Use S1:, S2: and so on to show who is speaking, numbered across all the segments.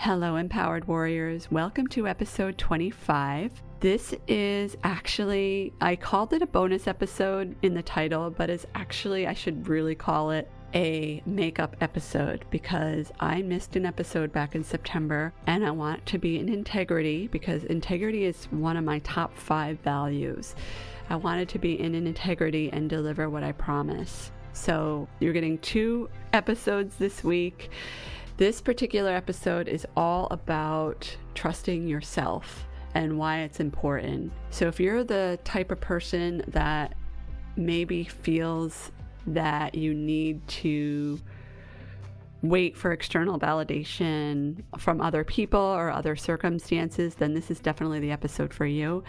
S1: Hello, Empowered Warriors. Welcome to episode 25. This is actually, I called it a bonus episode in the title, but it's actually, I should really call it a makeup episode because I missed an episode back in September and I want it to be in integrity because integrity is one of my top 5 values. I wanted to be in integrity and deliver what I promise. So you're getting 2 episodes this week. This particular episode is all about trusting yourself and why it's important. So if you're the type of person that maybe feels that you need to wait for external validation from other people or other circumstances, then this is definitely the episode for you.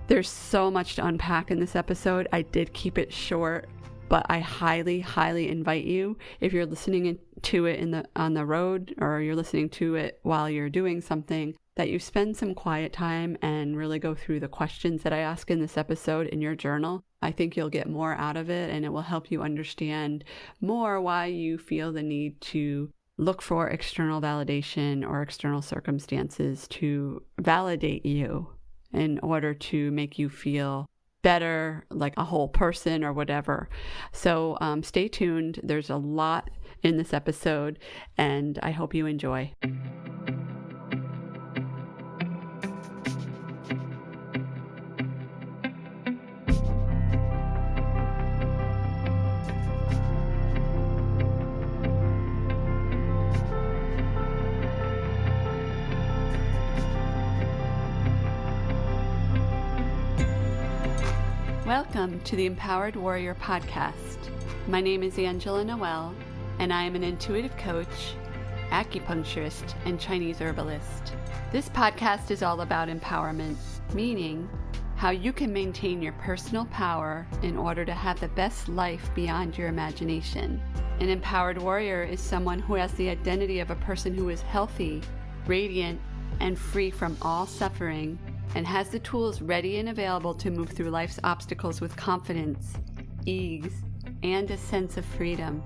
S1: There's so much to unpack in this episode. I did keep it short, but I highly, highly invite you, if you're listening to it on the road or you're listening to it while you're doing something, that you spend some quiet time and really go through the questions that I ask in this episode in your journal. I think you'll get more out of it and it will help you understand more why you feel the need to look for external validation or external circumstances to validate you in order to make you feel better, like a whole person or whatever. So stay tuned. There's a lot in this episode and I hope you enjoy. Welcome to the Empowered Warrior Podcast. My name is Angela Noel, and I am an intuitive coach, acupuncturist, and Chinese herbalist. This podcast is all about empowerment, meaning how you can maintain your personal power in order to have the best life beyond your imagination. An empowered warrior is someone who has the identity of a person who is healthy, radiant, and free from all suffering, and has the tools ready and available to move through life's obstacles with confidence, ease, and a sense of freedom.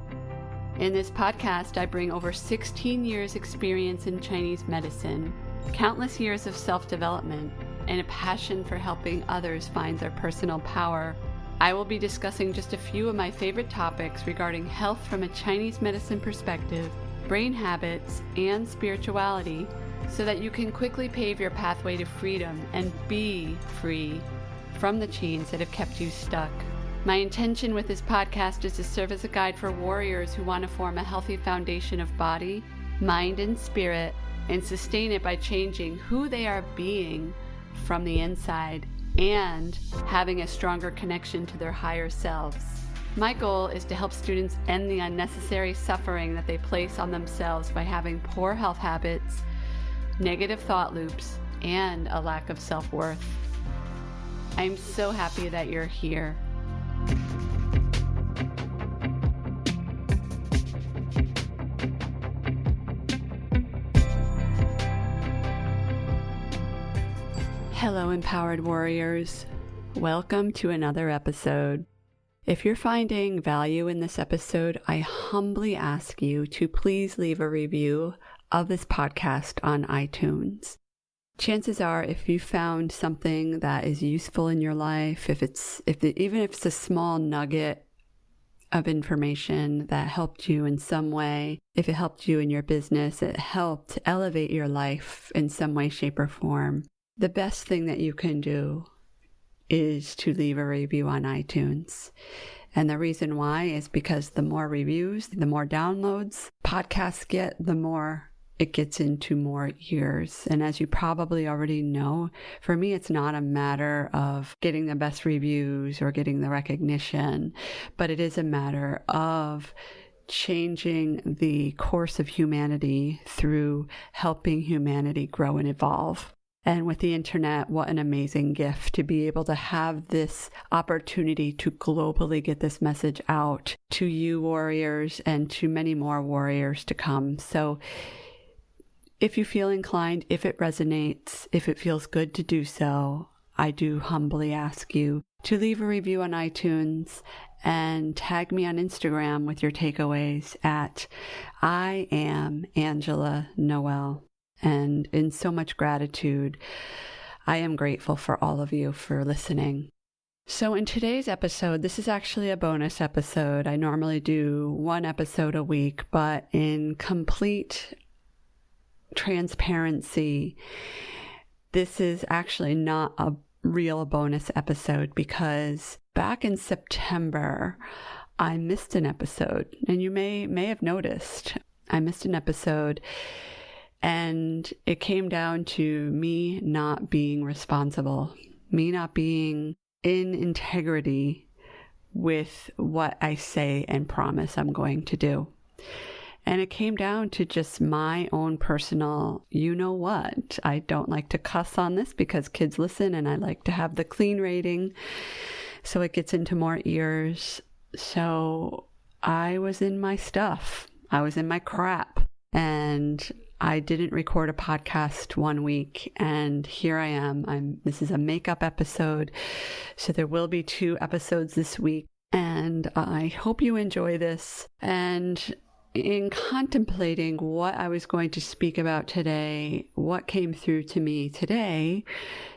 S1: In this podcast, I bring over 16 years experience in Chinese medicine, countless years of self-development, and a passion for helping others find their personal power. I will be discussing just a few of my favorite topics regarding health from a Chinese medicine perspective, brain habits, and spirituality, so that you can quickly pave your pathway to freedom and be free from the chains that have kept you stuck. My intention with this podcast is to serve as a guide for warriors who want to form a healthy foundation of body, mind, and spirit, and sustain it by changing who they are being from the inside and having a stronger connection to their higher selves. My goal is to help students end the unnecessary suffering that they place on themselves by having poor health habits, negative thought loops, and a lack of self-worth. I'm so happy that you're here. Hello, Empowered Warriors. Welcome to another episode. If you're finding value in this episode, I humbly ask you to please leave a review of this podcast on iTunes. Chances are, if you found something that is useful in your life, even if it's a small nugget of information that helped you in some way, if it helped you in your business, it helped elevate your life in some way, shape, or form, the best thing that you can do is to leave a review on iTunes. And the reason why is because the more reviews, the more downloads podcasts get, the more it gets into more ears. And as you probably already know, for me, it's not a matter of getting the best reviews or getting the recognition, but it is a matter of changing the course of humanity through helping humanity grow and evolve. And with the internet, what an amazing gift to be able to have this opportunity to globally get this message out to you warriors and to many more warriors to come. So if you feel inclined, if it resonates, if it feels good to do so, I do humbly ask you to leave a review on iTunes and tag me on Instagram with your takeaways at I am Angela Noel. And in so much gratitude, I am grateful for all of you for listening. So in today's episode, this is actually a bonus episode. I normally do one episode a week, but in complete transparency, this is actually not a real bonus episode because back in September, I missed an episode, and you may have noticed I missed an episode, and it came down to me not being responsible, me not being in integrity with what I say and promise I'm going to do. And it came down to just my own personal, you know what? I don't like to cuss on this because kids listen, and I like to have the clean rating so it gets into more ears. So I was in my stuff. I was in my crap. And I didn't record a podcast one week, and here I am. This is a makeup episode, so there will be 2 episodes this week, and I hope you enjoy this. And in contemplating what I was going to speak about today, what came through to me today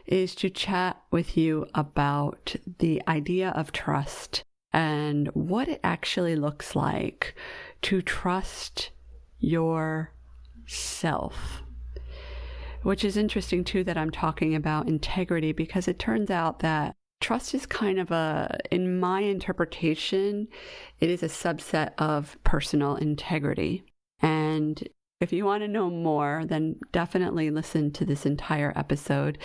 S1: is to chat with you about the idea of trust and what it actually looks like to trust yourself, which is interesting too that I'm talking about integrity, because it turns out that trust is kind of in my interpretation, it is a subset of personal integrity. And if you want to know more, then definitely listen to this entire episode.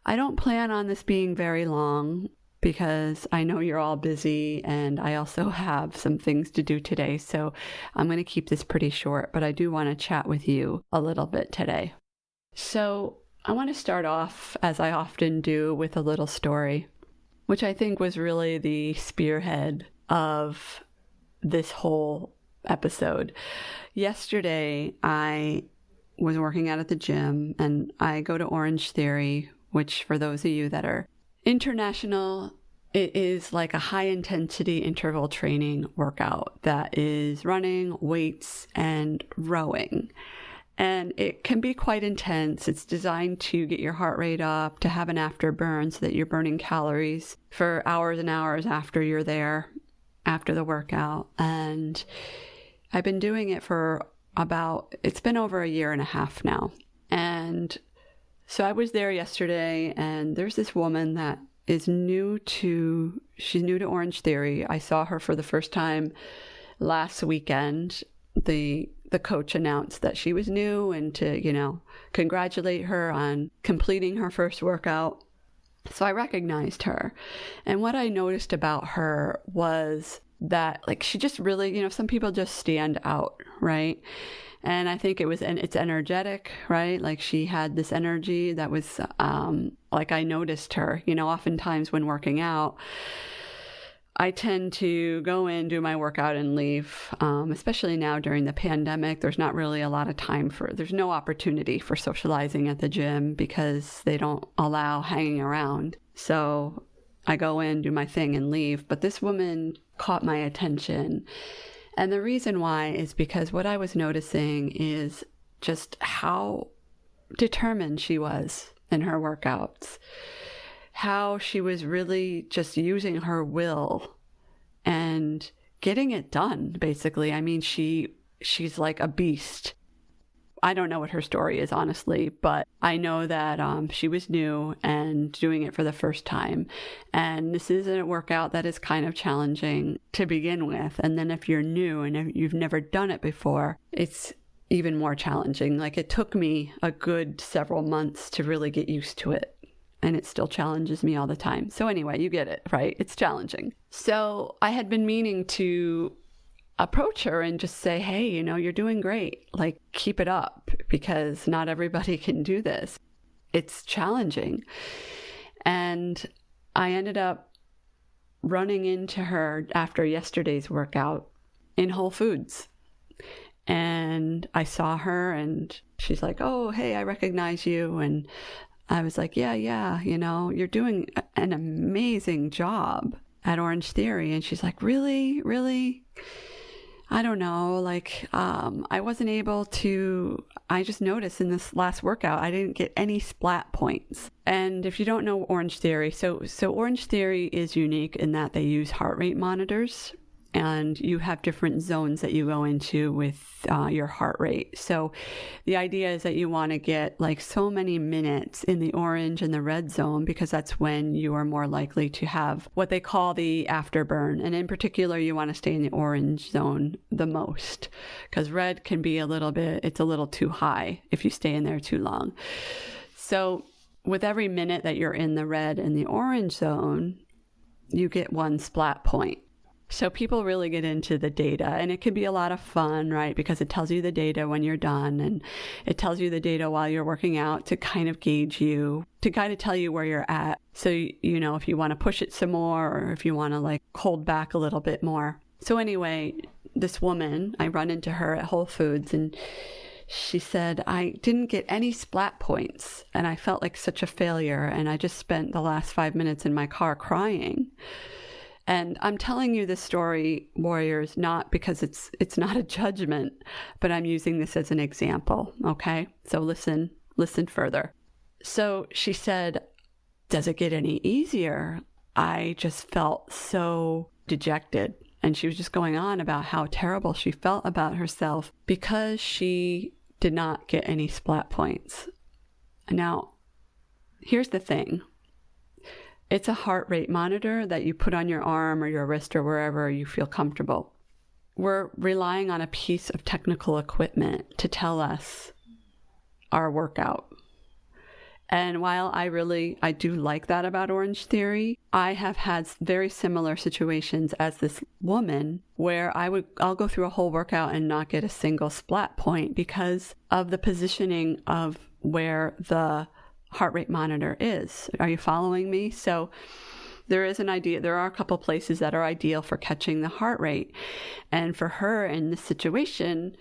S1: I don't plan on this being very long, because I know you're all busy and I also have some things to do today. So I'm going to keep this pretty short, but I do want to chat with you a little bit today. So I want to start off, as I often do, with a little story, which I think was really the spearhead of this whole episode. Yesterday, I was working out at the gym, and I go to Orange Theory, which for those of you that are international, it is like a high intensity interval training workout that is running, weights, and rowing. And it can be quite intense. It's designed to get your heart rate up, to have an afterburn so that you're burning calories for hours and hours after you're there, after the workout. And I've been doing it for it's been over 1.5 years now. And so I was there yesterday, and there's this woman that is new to Orange Theory. I saw her for the first time last weekend. The coach announced that she was new, and to, congratulate her on completing her first workout. So I recognized her. And what I noticed about her was that, she just really, some people just stand out, right? And I think it's energetic, right? She had this energy that was, I noticed her, oftentimes when working out, I tend to go in, do my workout and leave, especially now during the pandemic. There's not really a lot of time there's no opportunity for socializing at the gym because they don't allow hanging around. So I go in, do my thing and leave. But this woman caught my attention. And the reason why is because what I was noticing is just how determined she was in her workouts, how she was really just using her will and getting it done, basically. I mean, she's like a beast. I don't know what her story is, honestly, but I know that she was new and doing it for the first time. And this is a workout that is kind of challenging to begin with. And then if you're new and you've never done it before, it's even more challenging. It took me a good several months to really get used to it. And it still challenges me all the time. So anyway, you get it, right? It's challenging. So I had been meaning to approach her and just say, hey, you're doing great. Keep it up, because not everybody can do this. It's challenging. And I ended up running into her after yesterday's workout in Whole Foods. And I saw her, and she's like, oh, hey, I recognize you. And I was like, yeah, you're doing an amazing job at Orange Theory. And she's like, really? I don't know. Like, I wasn't able to, I just noticed in this last workout, I didn't get any splat points. And if you don't know Orange Theory, so Orange Theory is unique in that they use heart rate monitors, and you have different zones that you go into with your heart rate. So the idea is that you want to get like so many minutes in the orange and the red zone, because that's when you are more likely to have what they call the afterburn. And in particular, you want to stay in the orange zone the most, because red can be it's a little too high if you stay in there too long. So with every minute that you're in the red and the orange zone, you get 1 splat point. So people really get into the data, and it can be a lot of fun, right? Because it tells you the data when you're done, and it tells you the data while you're working out to kind of gauge you, to kind of tell you where you're at. So, you know, if you want to push it some more, or if you want to like hold back a little bit more. So anyway, this woman, I run into her at Whole Foods, and she said, I didn't get any splat points, and I felt like such a failure, and I just spent the last 5 minutes in my car crying. And I'm telling you this story, warriors, not because it's not a judgment, but I'm using this as an example, okay? So listen further. So she said, does it get any easier? I just felt so dejected. And she was just going on about how terrible she felt about herself because she did not get any splat points. Now, here's the thing. It's a heart rate monitor that you put on your arm or your wrist or wherever you feel comfortable. We're relying on a piece of technical equipment to tell us our workout. And while I do like that about Orange Theory, I have had very similar situations as this woman where I'll go through a whole workout and not get a single splat point because of the positioning of where the heart rate monitor is. Are you following me? So there are a couple places that are ideal for catching the heart rate. And for her in this situation,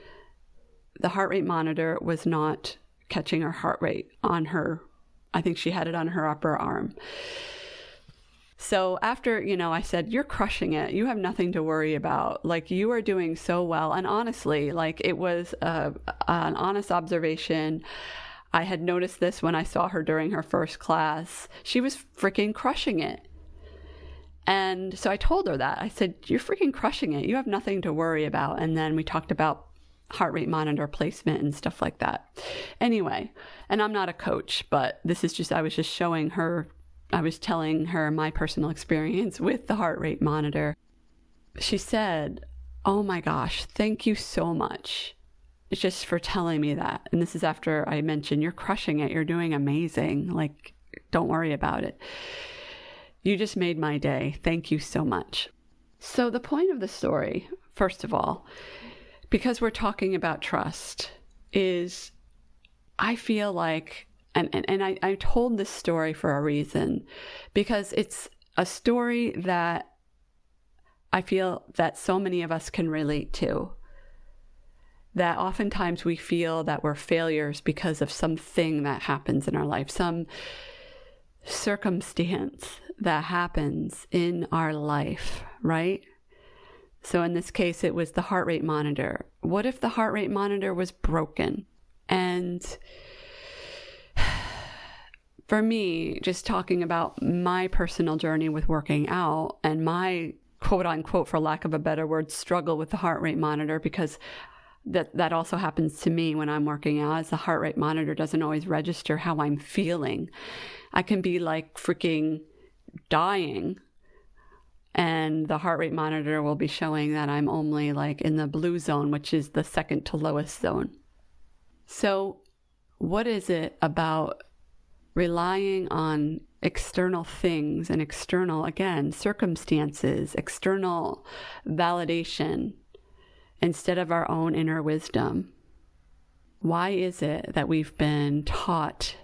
S1: the heart rate monitor was not catching her heart rate on her. I think she had it on her upper arm. So after, I said, you're crushing it. You have nothing to worry about. Like, you are doing so well. And honestly, like, it was an honest observation. I had noticed this when I saw her during her first class. She was freaking crushing it. And so I told her that. I said, you're freaking crushing it. You have nothing to worry about. And then we talked about heart rate monitor placement and stuff like that. Anyway, and I'm not a coach, but I was just showing her, I was telling her my personal experience with the heart rate monitor. She said, oh my gosh, thank you so much. It's just for telling me that. And this is after I mentioned, you're crushing it. You're doing amazing. Like, don't worry about it. You just made my day. Thank you so much. So the point of the story, first of all, because we're talking about trust, is I feel like, and I told this story for a reason, because it's a story that I feel that so many of us can relate to. That oftentimes we feel that we're failures because of something that happens in our life, some circumstance that happens in our life, right? So in this case, it was the heart rate monitor. What if the heart rate monitor was broken? And for me, just talking about my personal journey with working out and my quote unquote, for lack of a better word, struggle with the heart rate monitor, because that also happens to me when I'm working out, as the heart rate monitor doesn't always register how I'm feeling. I can be like freaking dying, and the heart rate monitor will be showing that I'm only like in the blue zone, which is the second to lowest zone. So what is it about relying on external things and external, again, circumstances, external validation, instead of our own inner wisdom? Why is it that we've been taught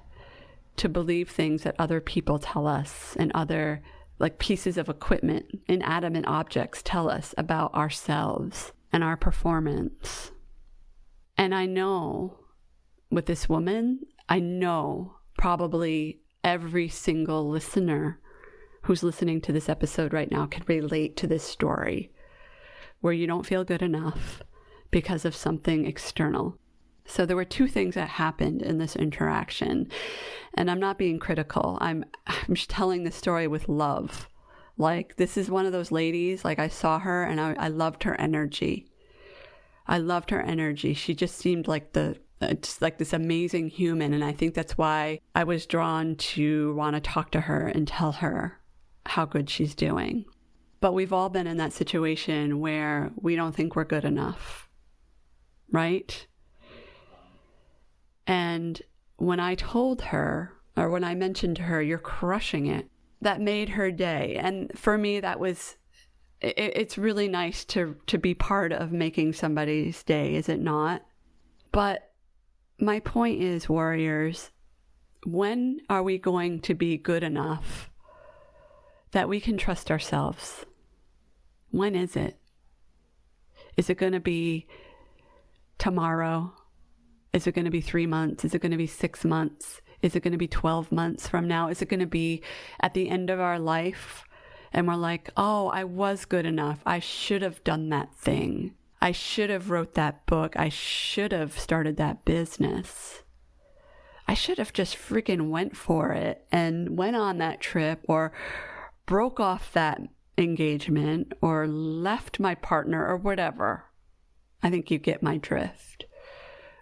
S1: to believe things that other people tell us and other like pieces of equipment, inanimate objects tell us about ourselves and our performance? And I know with this woman, I know probably every single listener who's listening to this episode right now can relate to this story where you don't feel good enough because of something external. So there were two things that happened in this interaction, and I'm not being critical. I'm just telling the story with love. Like, this is one of those ladies, like I saw her and I loved her energy. I loved her energy. She just seemed like just like this amazing human. And I think that's why I was drawn to want to talk to her and tell her how good she's doing. But we've all been in that situation where we don't think we're good enough, right? And when I told her, or when I mentioned to her, you're crushing it, that made her day. And for me, that was, it's really nice to be part of making somebody's day, is it not? But my point is, warriors, when are we going to be good enough that we can trust ourselves? When is it? Is it going to be tomorrow? Is it going to be 3 months? Is it going to be 6 months? Is it going to be 12 months from now? Is it going to be at the end of our life? And we're like, oh, I was good enough. I should have done that thing. I should have wrote that book. I should have started that business. I should have just freaking went for it and went on that trip, or broke off that engagement, or left my partner, or whatever. I think you get my drift.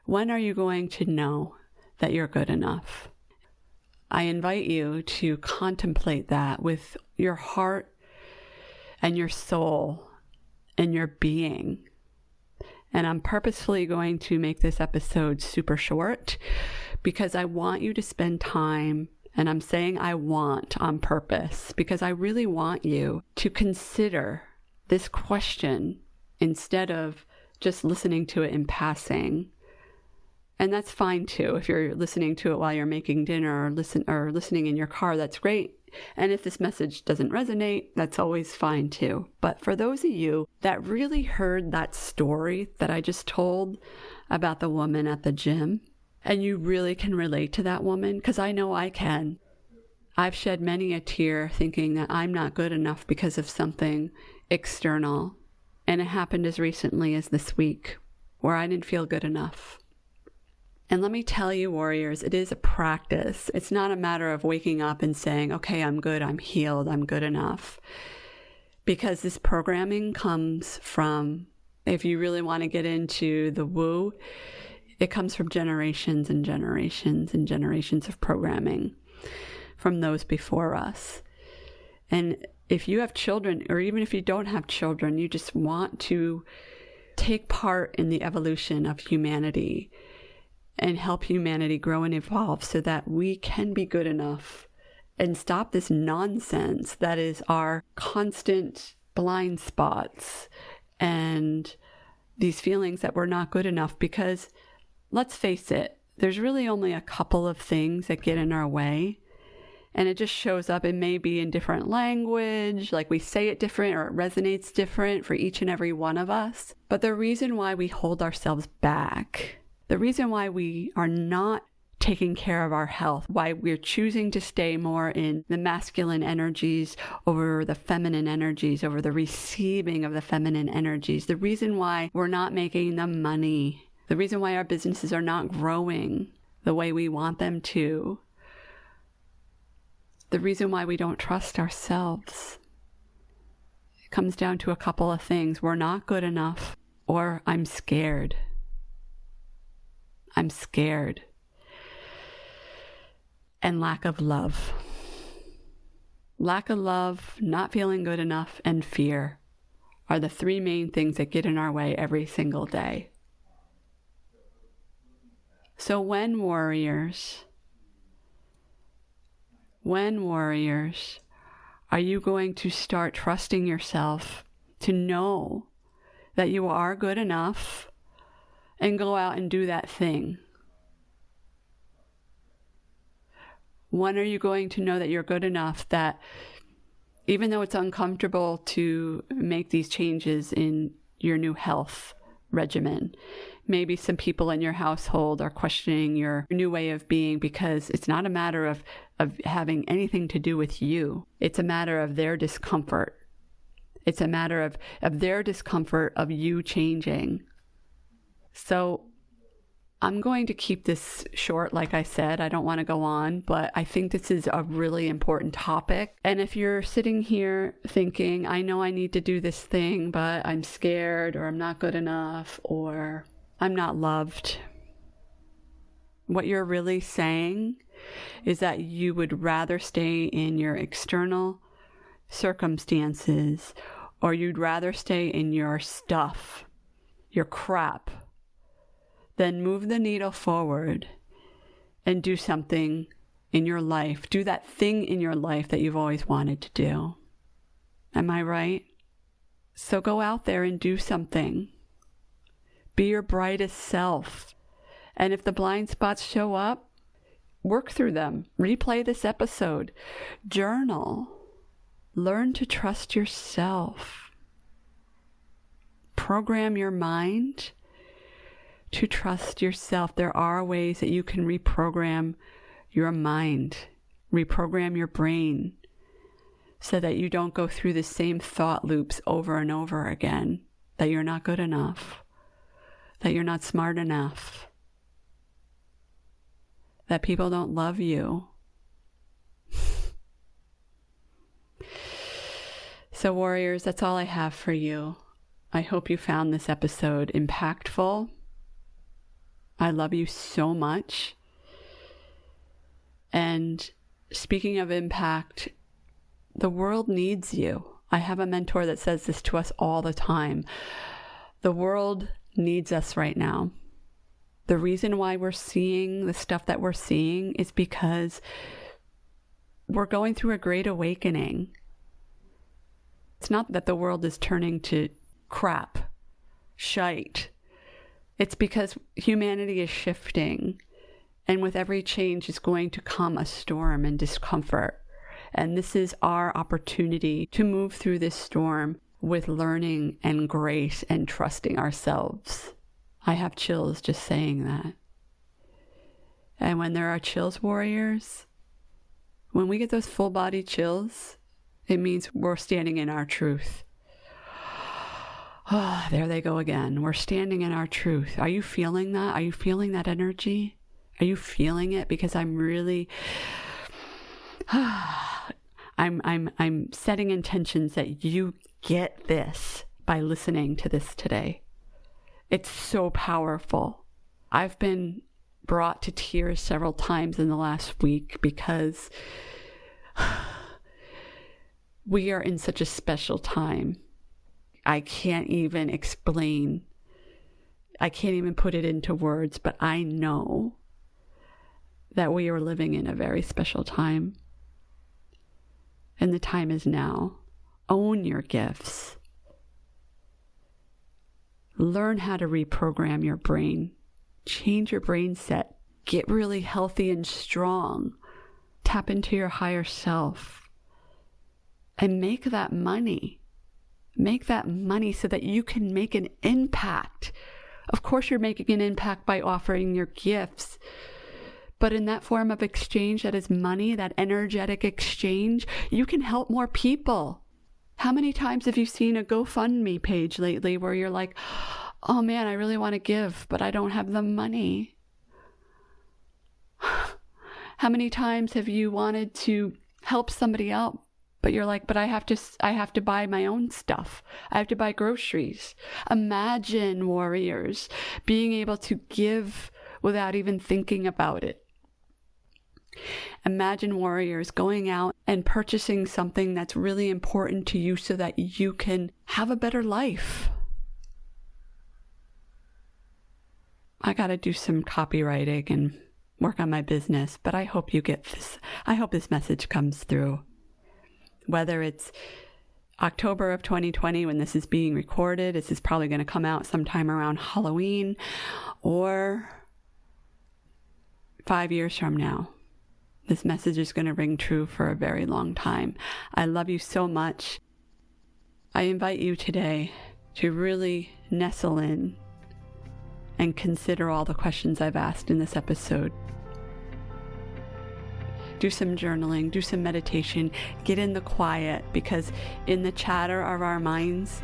S1: When are you going to know that you're good enough? I invite you to contemplate that with your heart and your soul and your being. And I'm purposefully going to make this episode super short because I want you to spend time, and I'm saying I want on purpose, because I really want you to consider this question instead of just listening to it in passing. And that's fine too. If you're listening to it while you're making dinner, or listening in your car, that's great. And if this message doesn't resonate, that's always fine too. But for those of you that really heard that story that I just told about the woman at the gym, and you really can relate to that woman, because I know I can. I've shed many a tear thinking that I'm not good enough because of something external. And it happened as recently as this week, where I didn't feel good enough. And let me tell you, warriors, it is a practice. It's not a matter of waking up and saying, okay, I'm good, I'm healed, I'm good enough. Because this programming comes from, if you really want to get into the woo, it comes from generations and generations and generations of programming from those before us. And if you have children, or even if you don't have children, you just want to take part in the evolution of humanity and help humanity grow and evolve so that we can be good enough and stop this nonsense that is our constant blind spots and these feelings that we're not good enough. Because let's face it, there's really only a couple of things that get in our way, and it just shows up. It may be in different language, like we say it different, or it resonates different for each and every one of us. But the reason why we hold ourselves back, the reason why we are not taking care of our health, why we're choosing to stay more in the masculine energies over the feminine energies, over the receiving of the feminine energies, the reason why we're not making the money, the reason why our businesses are not growing the way we want them to, the reason why we don't trust ourselves, it comes down to a couple of things. We're not good enough, or I'm scared. I'm scared. And lack of love. Lack of love, not feeling good enough, and fear are the three main things that get in our way every single day. So when warriors, are you going to start trusting yourself to know that you are good enough and go out and do that thing? When are you going to know that you're good enough that even though it's uncomfortable to make these changes in your new health regimen, Maybe some people in your household are questioning your new way of being because it's not a matter of having anything to do with you. It's a matter of their discomfort. It's a matter of their discomfort of you changing. So I'm going to keep this short, like I said. I don't want to go on, but I think this is a really important topic. And if you're sitting here thinking, I know I need to do this thing, but I'm scared, or I'm not good enough, or I'm not loved, what you're really saying is that you would rather stay in your external circumstances, or you'd rather stay in your stuff, your crap, than move the needle forward and do something in your life. Do that thing in your life that you've always wanted to do. Am I right? So go out there and do something. Be your brightest self. And if the blind spots show up, work through them. Replay this episode. Journal. Learn to trust yourself. Program your mind to trust yourself. There are ways that you can reprogram your mind, reprogram your brain, so that you don't go through the same thought loops over and over again, that you're not good enough, that you're not smart enough, that people don't love you. So warriors, that's all I have for you. I hope you found this episode impactful. I love you so much. And speaking of impact, the world needs you. I have a mentor that says this to us all the time. The world needs us right now. The reason why we're seeing the stuff that we're seeing is because we're going through a great awakening. It's not that the world is turning to crap, shite. It's because humanity is shifting, and with every change is going to come a storm and discomfort. And this is our opportunity to move through this storm with learning and grace and trusting ourselves. I have chills just saying that. And when there are chills, warriors, when we get those full body chills, it means we're standing in our truth. Oh, there they go again. We're standing in our truth. Are you feeling that? Are you feeling that energy? Are you feeling it? Because I'm really, I'm setting intentions that you get this by listening to this today. It's so powerful. I've been brought to tears several times in the last week because we are in such a special time. I can't even explain. I can't even put it into words, but I know that we are living in a very special time. And the time is now. Own your gifts. Learn how to reprogram your brain. Change your brain set. Get really healthy and strong. Tap into your higher self. And make that money. Make that money so that you can make an impact. Of course, you're making an impact by offering your gifts. But in that form of exchange that is money, that energetic exchange, you can help more people. How many times have you seen a GoFundMe page lately where you're like, oh man, I really want to give, but I don't have the money? How many times have you wanted to help somebody out, but you're like, but I have to buy my own stuff. I have to buy groceries. Imagine, warriors, being able to give without even thinking about it. Imagine, warriors, going out and purchasing something that's really important to you so that you can have a better life. I got to do some copywriting and work on my business, but I hope you get this. I hope this message comes through. Whether it's October of 2020 when this is being recorded, this is probably going to come out sometime around Halloween, or 5 years from now. This message is going to ring true for a very long time. I love you so much. I invite you today to really nestle in and consider all the questions I've asked in this episode. Do some journaling, do some meditation, get in the quiet, because in the chatter of our minds,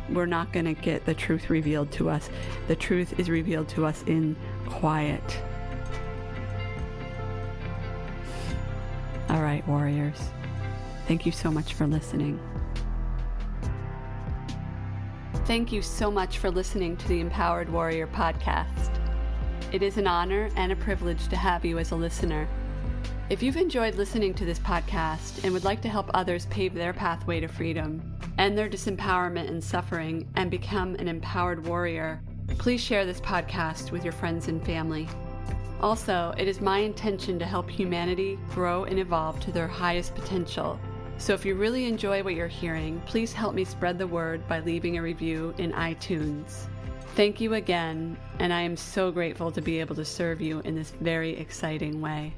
S1: we're not going to get the truth revealed to us. The truth is revealed to us in quiet. All right, warriors. Thank you so much for listening. Thank you so much for listening to the Empowered Warrior podcast. It is an honor and a privilege to have you as a listener. If you've enjoyed listening to this podcast and would like to help others pave their pathway to freedom, end their disempowerment and suffering, and become an empowered warrior, please share this podcast with your friends and family. Also, it is my intention to help humanity grow and evolve to their highest potential. So if you really enjoy what you're hearing, please help me spread the word by leaving a review in iTunes. Thank you again, and I am so grateful to be able to serve you in this very exciting way.